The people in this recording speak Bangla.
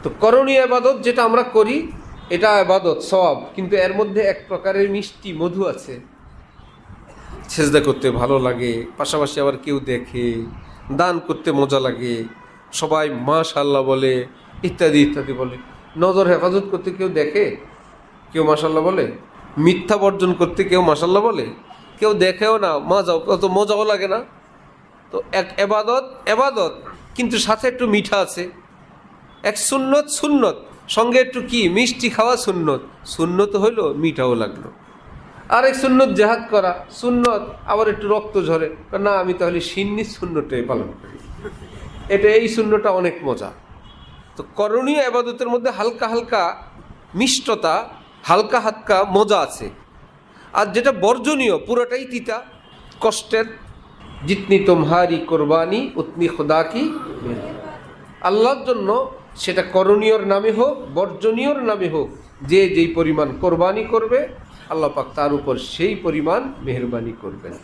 তো করণীয় ইবাদত যেটা আমরা করি এটা ইবাদত সওয়াব, কিন্তু এর মধ্যে এক প্রকারের মিষ্টি মধু আছে। সেজদা করতে ভালো লাগে, পাশাপাশি আবার কেউ দেখে, দান করতে মজা লাগে, সবাই মাশাআল্লাহ বলে, ইত্যাদি ইত্যাদি বলে। নজর হেফাজত করতে কেউ দেখে, কেউ মাশাআল্লাহ বলে। মিথ্যা বর্জন করতে কেউ মাশাআল্লাহ বলে, কেউ দেখেও না, অত মজাও লাগে না। তো এক এবাদত এবাদত, কিন্তু সাথে একটু মিঠা আছে। এক সুন্নত সুন্নত, সঙ্গে একটু কি মিষ্টি খাওয়া সুন্নত, সুন্নত হইলো মিঠাও লাগলো। আরেক সুন্নত জেহাদ করা সুন্নত, আবার একটু রক্ত ঝরে, না আমি তাহলে সিন্নি সুন্নতটাই পালন করি, এটা এই সুন্নতটা অনেক মজা। তো করণীয় ইবাদতের মধ্যে হালকা হালকা মিষ্টতা, হালকা হালকা মজা আছে। আর যেটা বর্জনীয় পুরোটাই তিতা, কষ্টের। জিতনি তোমারি কোরবানি উতনি খোদা কি, আল্লাহর জন্য সেটা করণীয়র নামে হোক বর্জনীয়র নামে হোক, যে যেই পরিমাণ কোরবানি করবে আল্লাহ পাক তার উপর সেই পরিমাণ মেহেরবানি করবেন।